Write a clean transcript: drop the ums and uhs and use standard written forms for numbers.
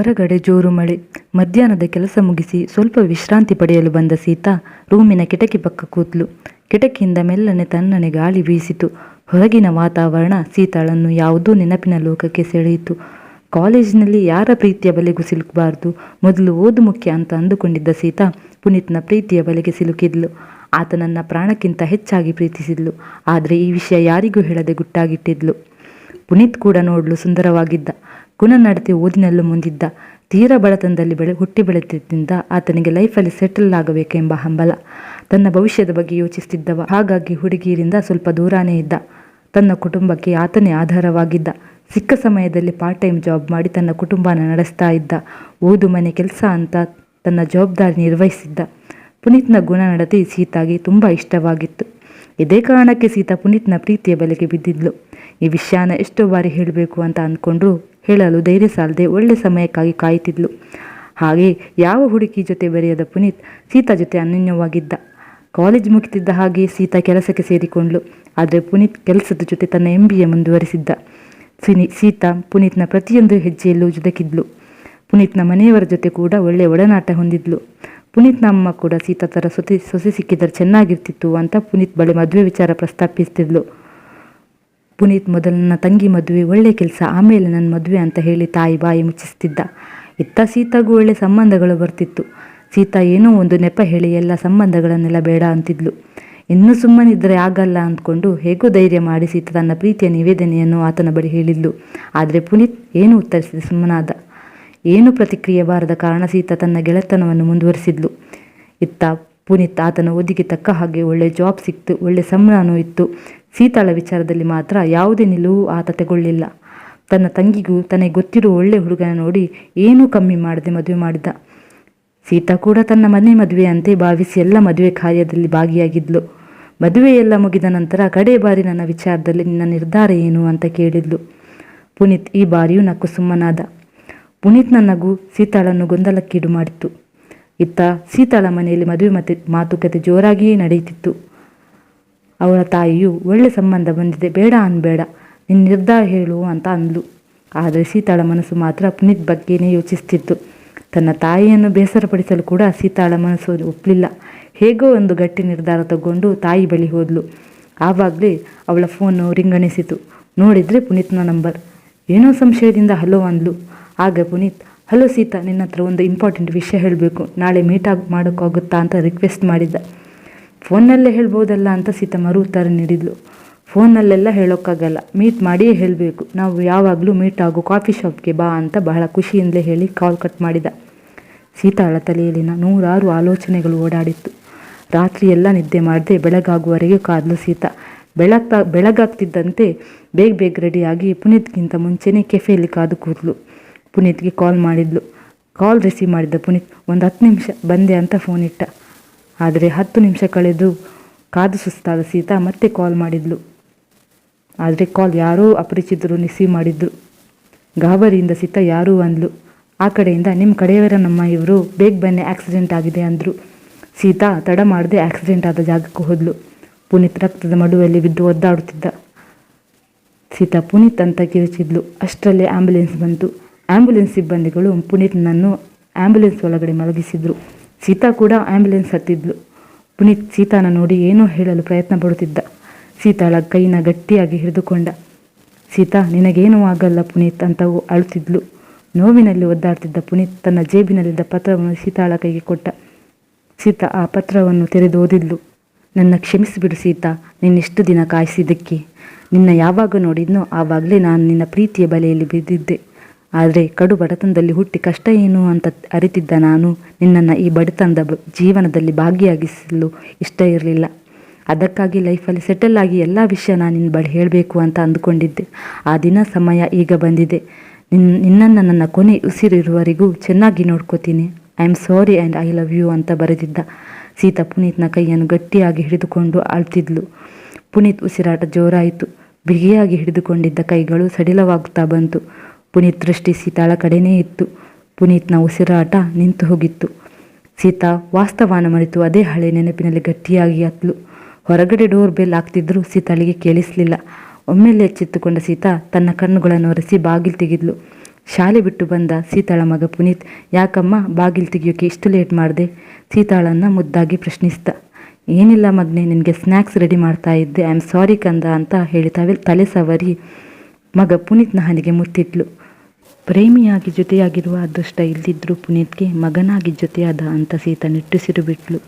ಹೊರಗಡೆ ಜೋರು ಮಳೆ. ಮಧ್ಯಾಹ್ನದ ಕೆಲಸ ಮುಗಿಸಿ ಸ್ವಲ್ಪ ವಿಶ್ರಾಂತಿ ಪಡೆಯಲು ಬಂದ ಸೀತಾ ರೂಮಿನ ಕಿಟಕಿ ಪಕ್ಕ ಕೂತ್ಲು. ಕಿಟಕಿಯಿಂದ ಮೆಲ್ಲನೆ ತಣ್ಣನೆ ಗಾಳಿ ಬೀಸಿತು. ಹೊರಗಿನ ವಾತಾವರಣ ಸೀತಾಳನ್ನು ಯಾವುದೋ ನೆನಪಿನ ಲೋಕಕ್ಕೆ ಸೆಳೆಯಿತು. ಕಾಲೇಜಿನಲ್ಲಿ ಯಾರ ಪ್ರೀತಿಯ ಬಲೆಗೂ ಸಿಲುಕಬಾರ್ದು, ಮೊದಲು ಓದು ಮುಖ್ಯ ಅಂತ ಅಂದುಕೊಂಡಿದ್ದ ಸೀತಾ ಪುನೀತ್ನ ಪ್ರೀತಿಯ ಬಲೆಗೆ ಸಿಲುಕಿದ್ಲು. ಆತನನ್ನ ಪ್ರಾಣಕ್ಕಿಂತ ಹೆಚ್ಚಾಗಿ ಪ್ರೀತಿಸಿದ್ಲು. ಆದರೆ ಈ ವಿಷಯ ಯಾರಿಗೂ ಹೇಳದೆ ಗುಟ್ಟಾಗಿಟ್ಟಿದ್ಲು. ಪುನೀತ್ ಕೂಡ ನೋಡಲು ಸುಂದರವಾಗಿದ್ದ. ಗುಣನಡತೆ ಓದಿನಲ್ಲೂ ಮುಂದಿದ್ದ. ತೀರಾ ಬಡತನದಲ್ಲಿ ಹುಟ್ಟಿ ಬೆಳೆದಿದ್ದರಿಂದ ಆತನಿಗೆ ಲೈಫಲ್ಲಿ ಸೆಟಲ್ ಆಗಬೇಕೆಂಬ ಹಂಬಲ. ತನ್ನ ಭವಿಷ್ಯದ ಬಗ್ಗೆ ಯೋಚಿಸ್ತಿದ್ದವ. ಹಾಗಾಗಿ ಹುಡುಗಿಯರಿಂದ ಸ್ವಲ್ಪ ದೂರಾನೇ ಇದ್ದ. ತನ್ನ ಕುಟುಂಬಕ್ಕೆ ಆತನೇ ಆಧಾರವಾಗಿದ್ದ. ಸಿಕ್ಕ ಸಮಯದಲ್ಲಿ ಪಾರ್ಟ್ ಟೈಮ್ ಜಾಬ್ ಮಾಡಿ ತನ್ನ ಕುಟುಂಬನ ನಡೆಸ್ತಾ ಇದ್ದ. ಓದು ಮನೆ ಕೆಲಸ ಅಂತ ತನ್ನ ಜವಾಬ್ದಾರಿ ನಿರ್ವಹಿಸಿದ್ದ. ಪುನೀತ್ನ ಗುಣನಡತೆ ಸೀತಾಗೆ ತುಂಬ ಇಷ್ಟವಾಗಿತ್ತು. ಇದೇ ಕಾರಣಕ್ಕೆ ಸೀತಾ ಪುನೀತ್ನ ಪ್ರೀತಿಯ ಬಲೆಗೆ ಬಿದ್ದಿದ್ಲು. ಈ ವಿಷಯನ ಎಷ್ಟೋ ಬಾರಿ ಹೇಳಬೇಕು ಅಂತ ಅಂದ್ಕೊಂಡ್ರು ಹೇಳಲು ಧೈರ್ಯ ಸಾಲದೆ ಒಳ್ಳೆ ಸಮಯಕ್ಕಾಗಿ ಕಾಯ್ತಿದ್ಲು. ಹಾಗೆ ಯಾವ ಹುಡುಗಿ ಜೊತೆ ಬೆರೆಯದ ಪುನೀತ್ ಸೀತಾ ಜೊತೆ ಅನನ್ಯವಾಗಿದ್ದ. ಕಾಲೇಜ್ ಮುಗಿತಿದ್ದ ಹಾಗೆ ಸೀತಾ ಕೆಲಸಕ್ಕೆ ಸೇರಿಕೊಂಡ್ಲು. ಆದರೆ ಪುನೀತ್ ಕೆಲಸದ ಜೊತೆ ತನ್ನ MBA ಮುಂದುವರಿಸಿದ್ದ. ಸೀತಾ ಪುನೀತ್ನ ಪ್ರತಿಯೊಂದು ಹೆಜ್ಜೆಯಲ್ಲೂ ಜೊತೆಗಿದ್ಲು. ಪುನೀತ್ನ ಮನೆಯವರ ಜೊತೆ ಕೂಡ ಒಳ್ಳೆ ಒಡನಾಟ ಹೊಂದಿದ್ಲು. ಪುನೀತ್ನ ಅಮ್ಮ ಕೂಡ ಸೀತಾ ಥರ ಸೊಸೆ ಸಿಕ್ಕಿದರೆ ಚೆನ್ನಾಗಿರ್ತಿತ್ತು ಅಂತ ಪುನೀತ್ ಬಳಿ ಮದುವೆ ವಿಚಾರ ಪ್ರಸ್ತಾಪಿಸ್ತಿದ್ಲು. ಪುನೀತ್ ಮೊದಲು ನನ್ನ ತಂಗಿ ಮದುವೆ, ಒಳ್ಳೆ ಕೆಲಸ, ಆಮೇಲೆ ನನ್ನ ಮದುವೆ ಅಂತ ಹೇಳಿ ತಾಯಿ ಬಾಯಿ ಮುಚ್ಚಿಸ್ತಿದ್ದ. ಇತ್ತ ಸೀತಾಗೂ ಒಳ್ಳೆ ಸಂಬಂಧಗಳು ಬರ್ತಿತ್ತು. ಸೀತಾ ಏನೋ ಒಂದು ನೆಪ ಹೇಳಿ ಎಲ್ಲ ಸಂಬಂಧಗಳನ್ನೆಲ್ಲ ಬೇಡ ಅಂತಿದ್ಲು. ಇನ್ನೂ ಸುಮ್ಮನಿದ್ರೆ ಆಗಲ್ಲ ಅಂದ್ಕೊಂಡು ಹೇಗೋ ಧೈರ್ಯ ಮಾಡಿ ಸೀತಾ ತನ್ನ ಪ್ರೀತಿಯ ನಿವೇದನೆಯನ್ನು ಆತನ ಬಳಿ ಹೇಳಿದ್ಲು. ಆದರೆ ಪುನೀತ್ ಏನು ಉತ್ತರಿಸಿದೆ ಸುಮ್ಮನಾದ. ಏನು ಪ್ರತಿಕ್ರಿಯೆ ಬಾರದ ಕಾರಣ ಸೀತಾ ತನ್ನ ಗೆಳೆತನವನ್ನು ಮುಂದುವರಿಸಿದ್ಲು. ಇತ್ತ ಪುನೀತ್ ಆತನ ಓದಿಗೆ ತಕ್ಕ ಹಾಗೆ ಒಳ್ಳೆ ಜಾಬ್ ಸಿಕ್ತು, ಒಳ್ಳೆ ಸಂಬಳನೂ ಇತ್ತು. ಸೀತಾಳ ವಿಚಾರದಲ್ಲಿ ಮಾತ್ರ ಯಾವುದೇ ನಿಲುವು ಆತ ತಗೊಳ್ಳಿಲ್ಲ. ತನ್ನ ತಂಗಿಗೂ ತನಗೆ ಗೊತ್ತಿರೋ ಒಳ್ಳೆ ಹುಡುಗನ ನೋಡಿ ಏನೂ ಕಮ್ಮಿ ಮಾಡದೆ ಮದುವೆ ಮಾಡಿದ. ಸೀತಾ ಕೂಡ ತನ್ನ ಮನೆ ಮದುವೆ ಅಂತೆ ಭಾವಿಸಿ ಎಲ್ಲ ಮದುವೆ ಕಾರ್ಯದಲ್ಲಿ ಭಾಗಿಯಾಗಿದ್ಲು. ಮದುವೆ ಎಲ್ಲ ಮುಗಿದ ನಂತರ ಕಡೆ ಬಾರಿ ನನ್ನ ವಿಚಾರದಲ್ಲಿ ನಿನ್ನ ನಿರ್ಧಾರ ಏನು ಅಂತ ಕೇಳಿದ್ಲು. ಪುನೀತ್ ಈ ಬಾರಿಯೂ ನಕ್ಕು ಸುಮ್ಮನಾದ. ಪುನೀತ್ನ ನಗು ಸೀತಾಳನ್ನು ಗೊಂದಲಕ್ಕೀಡು ಮಾಡಿತ್ತು. ಇತ್ತ ಸೀತಾಳ ಮನೆಯಲ್ಲಿ ಮದುವೆ ಮಾತುಕತೆ ಜೋರಾಗಿಯೇ ನಡೆಯುತ್ತಿತ್ತು. ಅವಳ ತಾಯಿಯು ಒಳ್ಳೆ ಸಂಬಂಧ ಬಂದಿದೆ, ಬೇಡ ಅನ್ಬೇಡ, ನಿನ್ನ ನಿರ್ಧಾರ ಹೇಳು ಅಂತ ಅಂದ್ಲು. ಆದರೆ ಸೀತಾಳ ಮನಸ್ಸು ಮಾತ್ರ ಪುನೀತ್ ಬಗ್ಗೆನೇ ಯೋಚಿಸ್ತಿತ್ತು. ತನ್ನ ತಾಯಿಯನ್ನು ಬೇಸರಪಡಿಸಲು ಕೂಡ ಸೀತಾಳ ಮನಸ್ಸು ಒಪ್ಪಲಿಲ್ಲ. ಹೇಗೋ ಒಂದು ಗಟ್ಟಿ ನಿರ್ಧಾರ ತಗೊಂಡು ತಾಯಿ ಬಳಿ ಹೋದ್ಲು. ಆವಾಗಲೇ ಅವಳ ಫೋನು ರಿಂಗಣಿಸಿತು. ನೋಡಿದರೆ ಪುನೀತ್ನ ನಂಬರ್. ಏನೋ ಸಂಶಯದಿಂದ ಹಲೋ ಅಂದ್ಲು. ಆಗ ಪುನೀತ್, ಹಲೋ ಸೀತಾ, ನಿನ್ನ ಹತ್ರ ಒಂದು ಇಂಪಾರ್ಟೆಂಟ್ ವಿಷಯ ಹೇಳಬೇಕು, ನಾಳೆ ಮೀಟ್ ಮಾಡೋಕ್ಕಾಗುತ್ತಾ ಅಂತ ರಿಕ್ವೆಸ್ಟ್ ಮಾಡಿದ್ದ. ಫೋನ್ನಲ್ಲೇ ಹೇಳ್ಬೋದಲ್ಲ ಅಂತ ಸೀತಾ ಮರು ಉತ್ತರ ನೀಡಿದ್ಲು. ಫೋನ್ನಲ್ಲೆಲ್ಲ ಹೇಳೋಕ್ಕಾಗಲ್ಲ, ಮೀಟ್ ಮಾಡಿಯೇ ಹೇಳಬೇಕು, ನಾವು ಯಾವಾಗಲೂ ಮೀಟ್ ಆಗೋ ಕಾಫಿ ಶಾಪ್ಗೆ ಬಾ ಅಂತ ಬಹಳ ಖುಷಿಯಿಂದಲೇ ಹೇಳಿ ಕಾಲ್ ಕಟ್ ಮಾಡಿದ. ಸೀತಾಳ ತಲೆಯಲ್ಲಿನ 100 ಆಲೋಚನೆಗಳು ಓಡಾಡಿತ್ತು. ರಾತ್ರಿ ಎಲ್ಲ ನಿದ್ದೆ ಮಾಡದೆ ಬೆಳಗಾಗುವವರೆಗೆ ಕಾದ್ಲು ಸೀತಾ. ಬೆಳಗಾಗ್ತಿದ್ದಂತೆ ಬೇಗ ರೆಡಿಯಾಗಿ ಪುನೀತ್ಗಿಂತ ಮುಂಚೆನೇ ಕೆಫೆಯಲ್ಲಿ ಕಾದು ಕೂತ್ಲು. ಪುನೀತ್ಗೆ ಕಾಲ್ ಮಾಡಿದ್ಲು. ಕಾಲ್ ರಿಸೀವ್ ಮಾಡಿದ್ದ ಪುನೀತ್ ಒಂದು 10 ನಿಮಿಷ ಬಂದೆ ಅಂತ ಫೋನ್ ಇಟ್ಟ. ಆದರೆ 10 ನಿಮಿಷ ಕಳೆದು ಕಾದು ಸುಸ್ತಾದ ಸೀತಾ ಮತ್ತೆ ಕಾಲ್ ಮಾಡಿದ್ಲು. ಆದರೆ ಕಾಲ್ ಯಾರೋ ಅಪರಿಚಿತರು ರಿಸೀವ್ ಮಾಡಿದ್ರು. ಗಾಬರಿಯಿಂದ ಸೀತಾ ಯಾರೂ ಅಂದ್ಲು. ಆ ಕಡೆಯಿಂದ, ನಿಮ್ಮ ಕಡೆಯವರ ನಮ್ಮ ಇವರು, ಬೇಗ ಬನ್ನಿ ಆಕ್ಸಿಡೆಂಟ್ ಆಗಿದೆ ಅಂದರು. ಸೀತಾ ತಡ ಮಾಡದೆ ಆಕ್ಸಿಡೆಂಟ್ ಆದ ಜಾಗಕ್ಕೆ ಹೋದ್ಲು. ಪುನೀತ್ ರಕ್ತದ ಮಡುವಲ್ಲಿ ಬಿದ್ದು ಒದ್ದಾಡುತ್ತಿದ್ದ. ಸೀತಾ ಪುನೀತ್ ಅಂತ ಕಿರಿಚಿದ್ಲು. ಅಷ್ಟರಲ್ಲೇ ಆ್ಯಂಬುಲೆನ್ಸ್ ಬಂತು. ಆ್ಯಂಬುಲೆನ್ಸ್ ಸಿಬ್ಬಂದಿಗಳು ಪುನೀತ್ನನ್ನು ಆ್ಯಂಬುಲೆನ್ಸ್ ಒಳಗಡೆ ಮಲಗಿಸಿದ್ರು. ಸೀತಾ ಕೂಡ ಆ್ಯಂಬುಲೆನ್ಸ್ ಹತ್ತಿದ್ಲು. ಪುನೀತ್ ಸೀತಾನ ನೋಡಿ ಏನೋ ಹೇಳಲು ಪ್ರಯತ್ನ ಪಡುತ್ತಿದ್ದ. ಸೀತಾಳ ಕೈನ ಗಟ್ಟಿಯಾಗಿ ಹಿಡಿದುಕೊಂಡ. ಸೀತಾ, ನಿನಗೇನೂ ಆಗಲ್ಲ ಪುನೀತ್ ಅಂತ ಅಳುತ್ತಿದ್ಲು. ನೋವಿನಲ್ಲಿ ಒದ್ದಾಡ್ತಿದ್ದ ಪುನೀತ್ ತನ್ನ ಜೇಬಿನಲ್ಲಿದ್ದ ಪತ್ರವನ್ನು ಸೀತಾಳ ಕೈಗೆ ಕೊಟ್ಟ. ಸೀತಾ ಆ ಪತ್ರವನ್ನು ತೆರೆದು ಓದಿದ್ಲು. ನನ್ನ ಕ್ಷಮಿಸಿಬಿಡು ಸೀತಾ, ನಿನ್ನಿಷ್ಟು ದಿನ ಕಾಯಿಸಿದ್ದಕ್ಕೆ. ನಿನ್ನ ಯಾವಾಗ ನೋಡಿದ್ನೋ ಆವಾಗಲೇ ನಾನು ನಿನ್ನ ಪ್ರೀತಿಯ ಬಲೆಯಲ್ಲಿ ಬಿದ್ದಿದ್ದೆ. ಆದರೆ ಕಡು ಬಡತನದಲ್ಲಿ ಹುಟ್ಟಿ ಕಷ್ಟ ಏನು ಅಂತ ಅರಿತಿದ್ದ ನಾನು ನಿನ್ನನ್ನು ಈ ಬಡತನದ ಜೀವನದಲ್ಲಿ ಭಾಗಿಯಾಗಿಸಲು ಇಷ್ಟ ಇರಲಿಲ್ಲ. ಅದಕ್ಕಾಗಿ ಲೈಫಲ್ಲಿ ಸೆಟಲ್ ಆಗಿ ಎಲ್ಲ ವಿಷಯ ನಾನು ನಿನ್ನ ಬಳಿ ಹೇಳಬೇಕು ಅಂತ ಅಂದುಕೊಂಡಿದ್ದೆ. ಆ ದಿನ ಸಮಯ ಈಗ ಬಂದಿದೆ. ನಿನ್ನನ್ನು ನನ್ನ ಕೊನೆ ಉಸಿರಿರುವವರೆಗೂ ಚೆನ್ನಾಗಿ ನೋಡ್ಕೋತೀನಿ. I am sorry and I love you ಅಂತ ಬರೆದಿದ್ದ. ಸೀತಾ ಪುನೀತ್ನ ಕೈಯನ್ನು ಗಟ್ಟಿಯಾಗಿ ಹಿಡಿದುಕೊಂಡು ಅಳ್ತಿದ್ಲು. ಪುನೀತ್ ಉಸಿರಾಟ ಜೋರಾಯಿತು. ಬಿಗಿಯಾಗಿ ಹಿಡಿದುಕೊಂಡಿದ್ದ ಕೈಗಳು ಸಡಿಲವಾಗುತ್ತಾ ಬಂತು. ಪುನೀತ್ ದೃಷ್ಟಿ ಸೀತಾಳ ಕಡೆನೇ ಇತ್ತು. ಪುನೀತ್ನ ಉಸಿರಾಟ ನಿಂತು ಹೋಗಿತ್ತು. ಸೀತಾ ವಾಸ್ತವನ ಮರೆತು ಅದೇ ಹಳೆ ನೆನಪಿನಲ್ಲಿ ಗಟ್ಟಿಯಾಗಿ ಹತ್ಲು. ಹೊರಗಡೆ ಡೋರ್ ಬೆಲ್ ಆಗ್ತಿದ್ರು ಸೀತಾಳಿಗೆ ಕೇಳಿಸಲಿಲ್ಲ. ಒಮ್ಮೆಲೆ ಎಚ್ಚೆತ್ತುಕೊಂಡ ಸೀತಾ ತನ್ನ ಕಣ್ಣುಗಳನ್ನು ಒರೆಸಿ ಬಾಗಿಲು ತೆಗೆದ್ಲು. ಶಾಲೆ ಬಿಟ್ಟು ಬಂದ ಸೀತಾಳ ಮಗ ಪುನೀತ್, ಯಾಕಮ್ಮ ಬಾಗಿಲು ತೆಗಿಯೋಕೆ ಇಷ್ಟು ಲೇಟ್ ಮಾಡಿದೆ? ಸೀತಾಳನ್ನು ಮುದ್ದಾಗಿ ಪ್ರಶ್ನಿಸಿದ. ಏನಿಲ್ಲ ಮಗನೆ, ನಿನಗೆ ಸ್ನ್ಯಾಕ್ಸ್ ರೆಡಿ ಮಾಡ್ತಾ ಇದ್ದೆ, ಐ ಆಮ್ ಸಾರಿ ಕಂದ ಅಂತ ಹೇಳಿ ತಲೆ ಸವರಿ ಮಗ ಪುನೀತ್ನ ಹನಿಗೆ ಮುತ್ತಿಟ್ಲು. ಪ್ರೇಮಿಯಾಗಿ ಜೊತೆಯಾಗಿರುವ ಅದೃಷ್ಟ ಇಲ್ದಿದ್ರು ಪುನೀತ್ಗೆ ಮಗನಾಗಿ ಜೊತೆಯಾದ ಅಂತ ಸೀತಾ ನಿಟ್ಟುಸಿರು ಬಿಟ್ಲು.